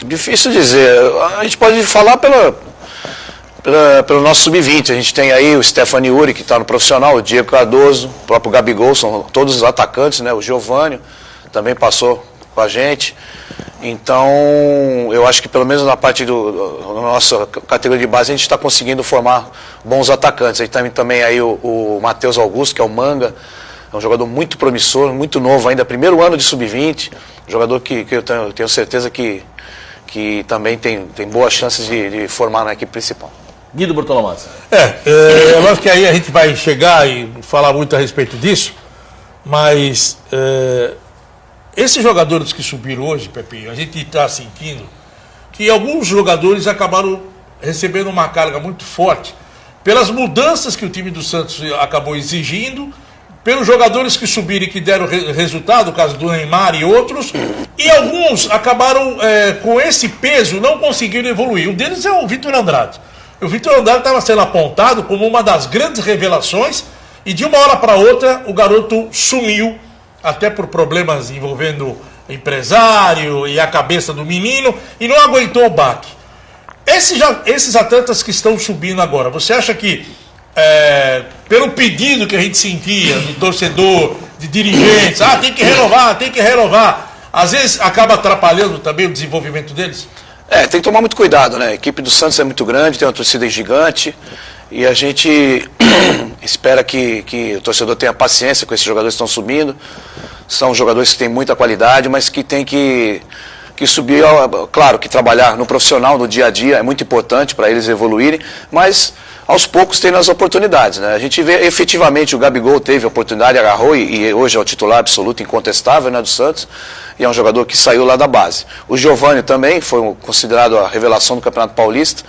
Difícil dizer. A gente pode falar pelo nosso sub-20. A gente tem aí o Stefan Yuri, que está no profissional, o Diego Cardoso, o próprio Gabigol, são todos os atacantes, né? O Giovânio também passou com a gente. Então, eu acho que pelo menos na parte da nossa categoria de base, a gente está conseguindo formar bons atacantes. A gente tem também aí o Matheus Augusto, que é o Manga, é um jogador muito promissor, muito novo ainda, primeiro ano de sub-20, jogador que eu tenho certeza que também tem boas chances de formar na equipe principal. Guido Bortolomazzi. É lógico que aí a gente vai chegar e falar muito a respeito disso, mas esses jogadores que subiram hoje, Pepinho, a gente está sentindo que alguns jogadores acabaram recebendo uma carga muito forte pelas mudanças que o time do Santos acabou exigindo, pelos jogadores que subiram e que deram resultado, o caso do Neymar e outros, e alguns acabaram com esse peso, não conseguiram evoluir. Um deles é o Vitor Andrade. O Vitor Andrade estava sendo apontado como uma das grandes revelações e de uma hora para outra o garoto sumiu, até por problemas envolvendo empresário e a cabeça do menino, e não aguentou o baque. Esses atletas que estão subindo agora, você acha que pelo pedido que a gente sentia de torcedor, de dirigentes, tem que renovar, às vezes acaba atrapalhando também o desenvolvimento deles? Tem que tomar muito cuidado, né? A equipe do Santos é muito grande, tem uma torcida gigante, e a gente espera que o torcedor tenha paciência com esses jogadores que estão subindo. São jogadores que têm muita qualidade, mas que tem que subir, claro, que trabalhar no profissional, no dia a dia, é muito importante para eles evoluírem, mas aos poucos tendo as oportunidades, né? A gente vê efetivamente o Gabigol teve a oportunidade, agarrou e hoje é o titular absoluto, incontestável, né, do Santos, e é um jogador que saiu lá da base. O Giovânio também foi considerado a revelação do Campeonato Paulista,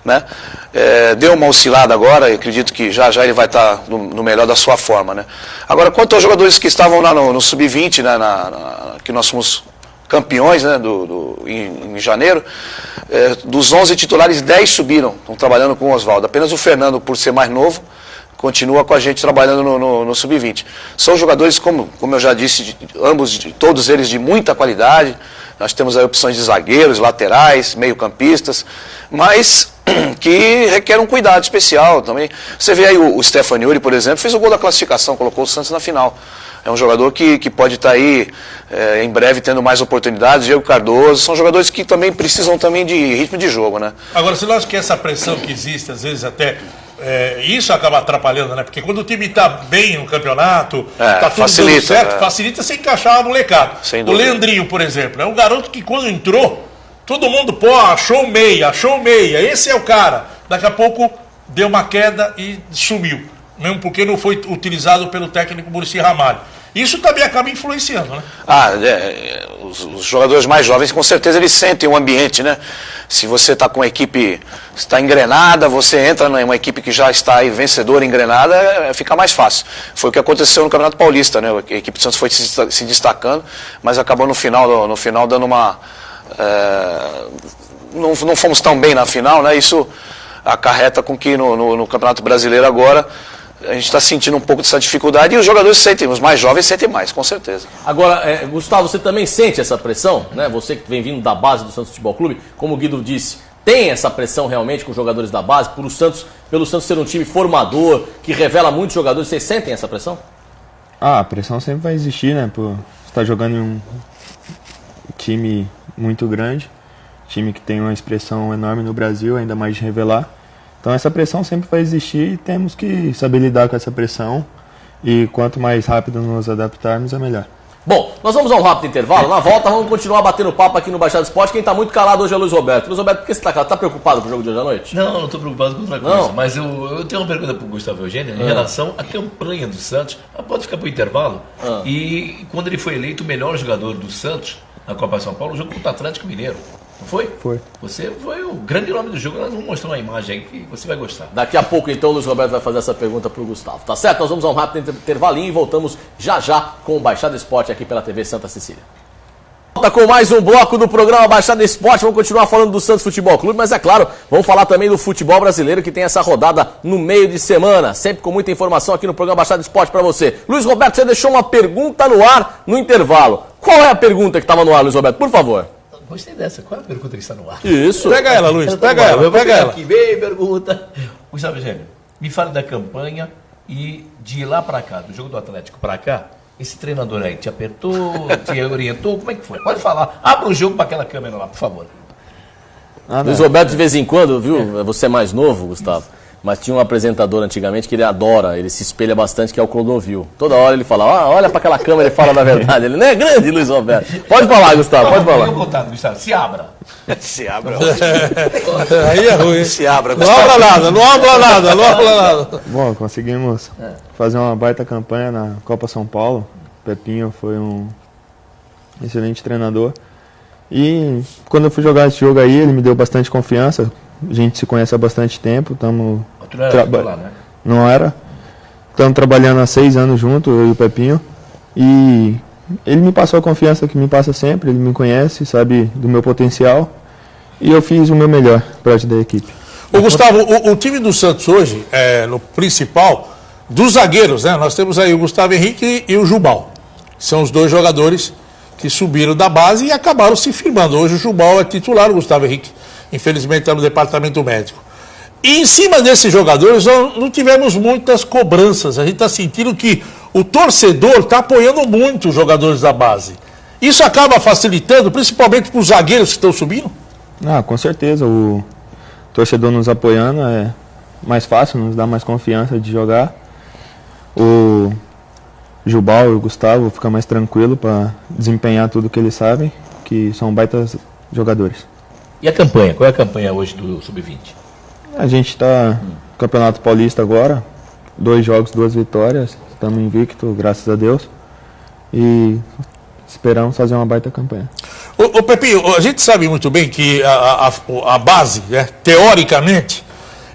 né? Deu uma oscilada agora, acredito que já ele vai estar no melhor da sua forma, né? Agora, quanto aos jogadores que estavam lá no Sub-20, né, que nós somos campeões, né, em janeiro, dos 11 titulares, 10 subiram, estão trabalhando com o Oswaldo. Apenas o Fernando, por ser mais novo, continua com a gente trabalhando no Sub-20. São jogadores, como eu já disse, todos eles de muita qualidade. Nós temos aí opções de zagueiros, laterais, meio-campistas, mas que requer um cuidado especial também. Você vê aí o Stefan Yuri, por exemplo, fez o gol da classificação, colocou o Santos na final. É um jogador que pode estar aí em breve tendo mais oportunidades. Diego Cardoso, são jogadores que também precisam também de ritmo de jogo, né? Agora, você não acha que essa pressão que existe, às vezes até isso acaba atrapalhando, né? Porque quando o time está bem no campeonato, está tudo dando certo, facilita você encaixar a molecada. O Leandrinho, por exemplo, é um garoto que quando entrou, todo mundo, achou meia, esse é o cara. Daqui a pouco deu uma queda e sumiu. Mesmo porque não foi utilizado pelo técnico Muricy Ramalho. Isso também acaba influenciando, né? Os jogadores mais jovens, com certeza, eles sentem o ambiente, né? Se você está com uma equipe, está engrenada, você entra em uma equipe que já está aí vencedora, engrenada, fica mais fácil. Foi o que aconteceu no Campeonato Paulista, né? A equipe do Santos foi se destacando, mas acabou no final dando uma... não fomos tão bem na final, né? Isso acarreta com que no Campeonato Brasileiro agora a gente está sentindo um pouco dessa dificuldade e os jogadores sentem, os mais jovens sentem mais, com certeza. Agora, Gustavo, você também sente essa pressão, né? Você que vem vindo da base do Santos Futebol Clube, como o Guido disse, tem essa pressão realmente com os jogadores da base, pelo Santos ser um time formador, que revela muitos jogadores, vocês sentem essa pressão? A pressão sempre vai existir, né? Por estar jogando em um time muito grande, time que tem uma expressão enorme no Brasil, ainda mais de revelar. Então essa pressão sempre vai existir e temos que saber lidar com essa pressão e quanto mais rápido nos adaptarmos é melhor. Bom, nós vamos a um rápido intervalo, na volta vamos continuar batendo papo aqui no Baixada Esporte. Quem está muito calado hoje é o Luiz Roberto. Luiz Roberto, por que você está calado? Está preocupado com o jogo de hoje à noite? Não estou preocupado com outra coisa, mas eu tenho uma pergunta para o Gustavo Eugênio em relação à campanha do Santos. Pode ficar para o intervalo. E quando ele foi eleito o melhor jogador do Santos na Copa São Paulo, o jogo contra o Atlético Mineiro. Não foi? Foi. Você foi o grande nome do jogo. Nós vamos mostrar uma imagem aí que você vai gostar. Daqui a pouco, então, o Luiz Roberto vai fazer essa pergunta para o Gustavo. Tá certo? Nós vamos a um rápido intervalinho e voltamos já com o Baixada Esporte aqui pela TV Santa Cecília. Volta com mais um bloco do programa Baixada Esporte. Vamos continuar falando do Santos Futebol Clube, mas é claro, vamos falar também do futebol brasileiro que tem essa rodada no meio de semana. Sempre com muita informação aqui no programa Baixada Esporte para você. Luiz Roberto, você deixou uma pergunta no ar no intervalo. Qual é a pergunta que estava no ar, Luiz Roberto? Por favor. Gostei dessa. Qual é a pergunta que está no ar? Isso. Pega ela, Luiz, pega ela. Aqui, vem, pergunta. Gustavo Eugênio, me fale da campanha e de lá para cá, do jogo do Atlético para cá, esse treinador aí te apertou, te orientou, como é que foi? Pode falar. Abra o jogo para aquela câmera lá, por favor. Luiz Roberto, de vez em quando, viu? Você é mais novo, Gustavo. Mas tinha um apresentador antigamente que ele adora, ele se espelha bastante, que é o Clodovil. Toda hora ele fala, olha para aquela câmera e fala da verdade. Ele não é grande, Luiz Roberto. Pode falar, Gustavo, pode falar. Contado, Gustavo. Se abra. Se abra. Aí é ruim. Se abra, Não abra nada, não abra nada. Bom, conseguimos fazer uma baita campanha na Copa São Paulo. O Pepinho foi um excelente treinador. E quando eu fui jogar esse jogo aí, ele me deu bastante confiança. A gente se conhece há bastante tempo, estamos... Né? Não era. Estamos trabalhando há 6 anos junto, eu e o Pepinho. E ele me passou a confiança que me passa sempre, ele me conhece, sabe do meu potencial. E eu fiz o meu melhor para ajudar a equipe. Ô Gustavo, o time do Santos hoje, no principal, dos zagueiros, né? Nós temos aí o Gustavo Henrique e o Jubal. São os 2 jogadores que subiram da base e acabaram se firmando. Hoje o Jubal é titular, o Gustavo Henrique infelizmente está no departamento médico. E em cima desses jogadores não tivemos muitas cobranças. A gente está sentindo que o torcedor está apoiando muito os jogadores da base. Isso acaba facilitando, principalmente para os zagueiros que estão subindo? Com certeza. O torcedor nos apoiando é mais fácil, nos dá mais confiança de jogar. O Jubal e o Gustavo ficam mais tranquilos para desempenhar tudo que eles sabem, que são baitas jogadores. E a campanha? Qual é a campanha hoje do Sub-20? A gente está no Campeonato Paulista agora, 2 jogos, 2 vitórias, estamos invictos, graças a Deus, e esperamos fazer uma baita campanha. Ô Pepinho, a gente sabe muito bem que a base, né, teoricamente,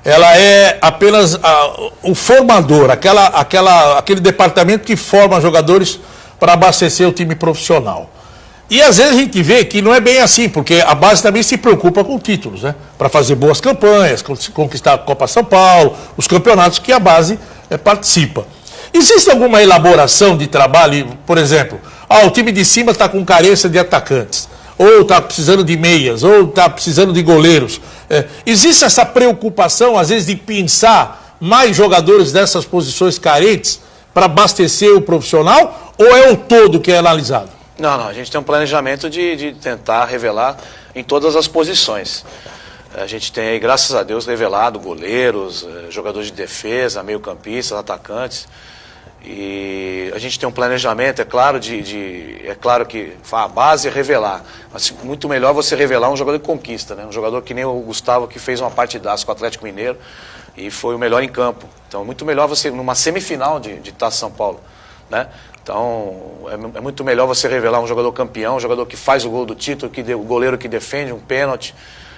ela é apenas o formador, aquele departamento que forma jogadores para abastecer o time profissional. E às vezes a gente vê que não é bem assim, porque a base também se preocupa com títulos, né? Para fazer boas campanhas, conquistar a Copa São Paulo, os campeonatos que a base participa. Existe alguma elaboração de trabalho, por exemplo, o time de cima está com carência de atacantes, ou está precisando de meias, ou está precisando de goleiros. Existe essa preocupação, às vezes, de pensar mais jogadores dessas posições carentes para abastecer o profissional, ou é o todo que é analisado? Não, a gente tem um planejamento de tentar revelar em todas as posições. A gente tem aí, graças a Deus, revelado goleiros, jogadores de defesa, meio-campistas, atacantes. E a gente tem um planejamento, é claro, é claro que a base é revelar. Mas muito melhor você revelar um jogador de conquista, né? Um jogador que nem o Gustavo, que fez uma partidaça com o Atlético Mineiro e foi o melhor em campo. Então, muito melhor você, numa semifinal de Taça São Paulo, né? Então, é muito melhor você revelar um jogador campeão, um jogador que faz o gol do título, o goleiro que defende um pênalti,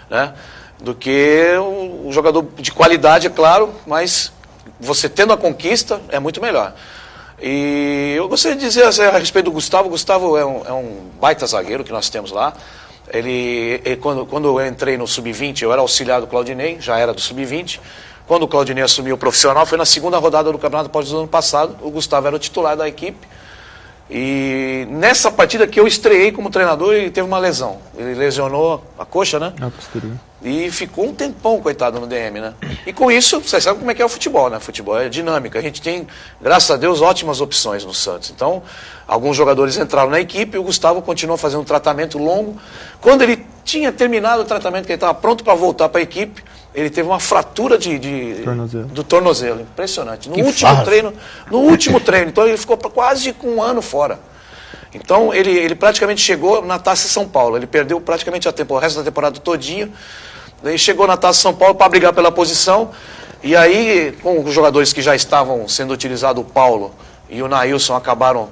né? Do que um jogador de qualidade, é claro, mas você tendo a conquista é muito melhor. E eu gostaria de dizer a respeito do Gustavo. O Gustavo é um baita zagueiro que nós temos lá. Ele quando eu entrei no Sub-20, eu era auxiliar do Claudinei, já era do Sub-20. Quando o Claudinei assumiu o profissional, foi na segunda rodada do Campeonato Paulista do ano passado. O Gustavo era o titular da equipe. E nessa partida que eu estreiei como treinador, ele teve uma lesão. Ele lesionou a coxa, né? E ficou um tempão, coitado, no DM, né? E com isso, você sabe como é que é o futebol, né? Futebol é dinâmica. A gente tem, graças a Deus, ótimas opções no Santos. Então, alguns jogadores entraram na equipe e o Gustavo continuou fazendo um tratamento longo. Quando ele tinha terminado o tratamento, que ele estava pronto para voltar para a equipe, ele teve uma fratura do tornozelo. Impressionante. No último treino. Então ele ficou quase com 1 ano fora. Então ele praticamente chegou na Taça São Paulo. Ele perdeu praticamente o resto da temporada todinha. Daí chegou na Taça São Paulo para brigar pela posição. E aí, com os jogadores que já estavam sendo utilizados, o Paulo e o Nailson acabaram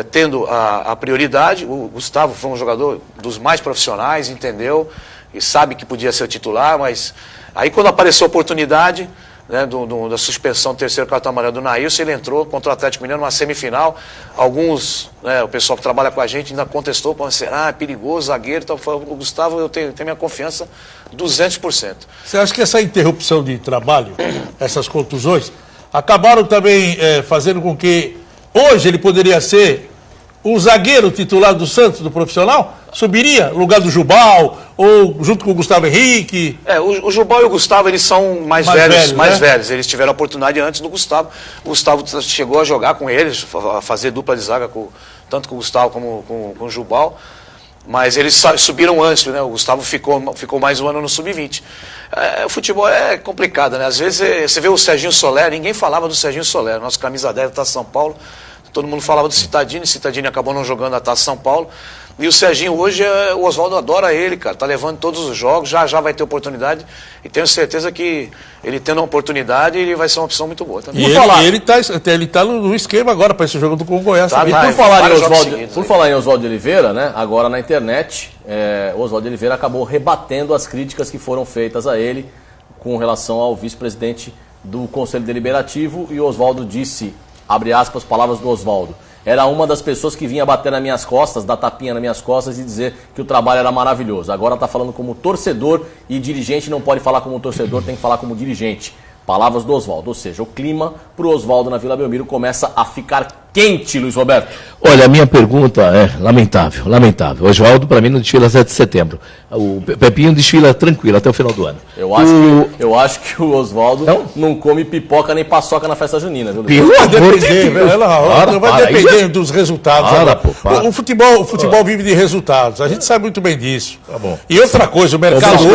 tendo a prioridade. O Gustavo foi um jogador dos mais profissionais, entendeu? E sabe que podia ser o titular, mas aí quando apareceu a oportunidade, né, da suspensão do 3º cartão amarelo do Nailson, ele entrou contra o Atlético Mineiro numa semifinal. Alguns, né, o pessoal que trabalha com a gente ainda contestou, é perigoso, zagueiro. Então, o Gustavo, eu tenho minha confiança 200%. Você acha que essa interrupção de trabalho, essas contusões, acabaram também fazendo com que hoje ele poderia ser o zagueiro titular do Santos, do profissional, subiria no lugar do Jubal, ou junto com o Gustavo Henrique? O Jubal e o Gustavo, eles são mais velhos. Eles tiveram a oportunidade antes do Gustavo. O Gustavo chegou a jogar com eles, a fazer dupla de zaga, tanto com o Gustavo como com o Jubal. Mas eles subiram antes, né? O Gustavo ficou mais um ano no Sub-20. O futebol é complicado, né? Às vezes você vê o Serginho Soler, ninguém falava do Serginho Soler, nosso camisa 10 da Taça São Paulo. Todo mundo falava do Cittadini, Cittadini acabou não jogando a Taça São Paulo. E o Serginho hoje, o Oswaldo adora ele, cara. Tá levando todos os jogos, já vai ter oportunidade. E tenho certeza que ele tendo uma oportunidade, ele vai ser uma opção muito boa também. E ele tá no esquema agora para esse jogo com o Goiás. E por falar em Oswaldo Oliveira, né? Agora na internet, o Oswaldo Oliveira acabou rebatendo as críticas que foram feitas a ele com relação ao vice-presidente do Conselho Deliberativo. E o Oswaldo disse, abre aspas, palavras do Oswaldo: era uma das pessoas que vinha bater nas minhas costas, dar tapinha nas minhas costas e dizer que o trabalho era maravilhoso. Agora está falando como torcedor, e dirigente não pode falar como torcedor, tem que falar como dirigente. Palavras do Oswaldo. Ou seja, o clima para o Oswaldo na Vila Belmiro começa a ficar quente, Luiz Roberto. Olha, a minha pergunta é lamentável. O Oswaldo, para mim, não desfila 7 de setembro. O Pepinho desfila tranquilo até o final do ano. Eu acho que o Oswaldo não come pipoca nem paçoca na festa junina, viu, Luiz? Vai depender dos resultados. O futebol vive de resultados. A gente sabe muito bem disso. Tá bom. E outra coisa, o mercado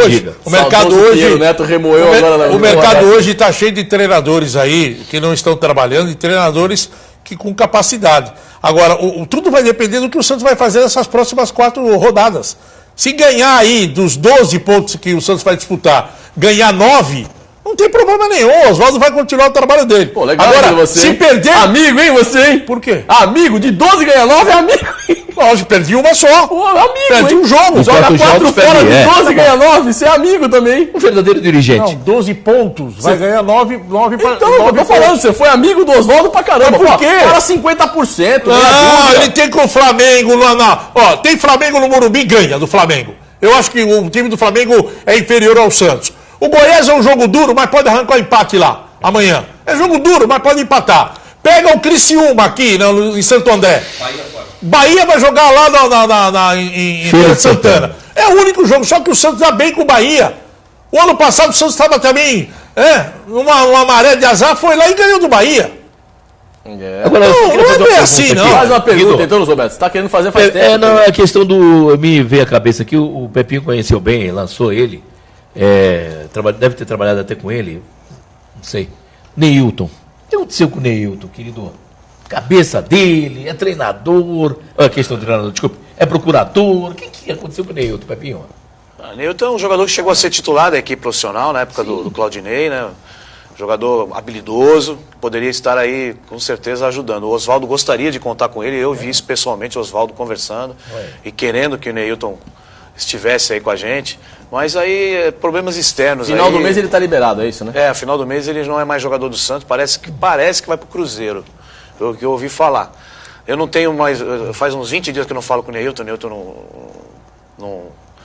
hoje está cheio de treinadores aí que não estão trabalhando, e treinadores com capacidade. Agora, tudo vai depender do que o Santos vai fazer nessas próximas 4 rodadas. Se ganhar aí dos 12 pontos que o Santos vai disputar, ganhar 9, não tem problema nenhum. O Oswaldo vai continuar o trabalho dele. Pô, legal. Agora, você, se perder... Amigo, hein, você, hein? Por quê? Amigo, de 12 ganha 9 é amigo. Lógico, perdi uma só. Pô, amigo, perdi um jogo. Joga 4 fora de 12 ganha 9. Você é amigo também. Um verdadeiro dirigente. Não, 12 pontos. Vai ganhar 9 para... Então, eu tô falando, você foi amigo do Oswaldo pra caramba. Mas por quê? Para 50%. Não, ele tem com o Flamengo lá Ó, tem Flamengo no Morumbi, ganha do Flamengo. Eu acho que o time do Flamengo é inferior ao Santos. O Goiás é um jogo duro, mas pode arrancar empate lá, amanhã. É jogo duro, mas pode empatar. Pega o Criciúma aqui, em Santo André. Bahia vai jogar lá em Feira de Santana. É o único jogo, só que o Santos dá bem com o Bahia. O ano passado o Santos estava também, numa maré de azar, foi lá e ganhou do Bahia. Agora, não é bem assim, não. Faz uma pergunta, então, Roberto. Você está querendo fazer faz tempo. Não, a questão do... Me veio à cabeça aqui, o Pepinho conheceu bem, lançou ele. Deve ter trabalhado até com ele, não sei. Neilton. O que aconteceu com o Neilton, querido? Cabeça dele, é treinador. A questão do treinador, desculpe. É procurador. O que aconteceu com o Neilton, Pepinho? Neilton é um jogador que chegou a ser titular da equipe profissional na época do Claudinei, né? Jogador habilidoso, poderia estar aí com certeza ajudando. O Oswaldo gostaria de contar com ele, eu vi isso pessoalmente, o Oswaldo conversando e querendo que o Neilton estivesse aí com a gente. Mas aí, problemas externos. Final do mês ele está liberado, é isso, né? Final do mês ele não é mais jogador do Santos, parece que vai pro Cruzeiro, pelo que eu ouvi falar. Eu não tenho mais, faz uns 20 dias que eu não falo com o Neilton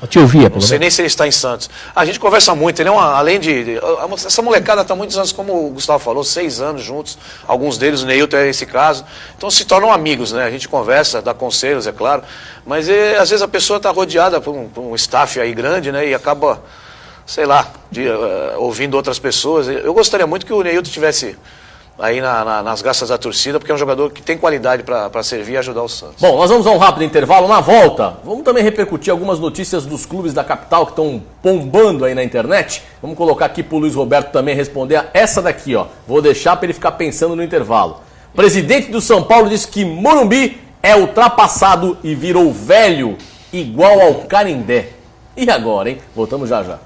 Eu te ouvia, não sei nem se ele está em Santos. A gente conversa muito, ele além de... Essa molecada está muitos anos, como o Gustavo falou, 6 anos juntos, alguns deles, o Neilton é esse caso, então se tornam amigos, né? A gente conversa, dá conselhos, é claro, mas às vezes a pessoa está rodeada por um staff aí grande, né? E acaba, sei lá, ouvindo outras pessoas. Eu gostaria muito que o Neilton tivesse aí nas graças da torcida, porque é um jogador que tem qualidade para servir e ajudar o Santos. Bom, nós vamos a um rápido intervalo. Na volta, vamos também repercutir algumas notícias dos clubes da capital que estão bombando aí na internet. Vamos colocar aqui para o Luiz Roberto também responder a essa daqui, ó. Vou deixar para ele ficar pensando no intervalo. Presidente do São Paulo disse que Morumbi é ultrapassado e virou velho, igual ao Canindé. E agora, hein? Voltamos já já.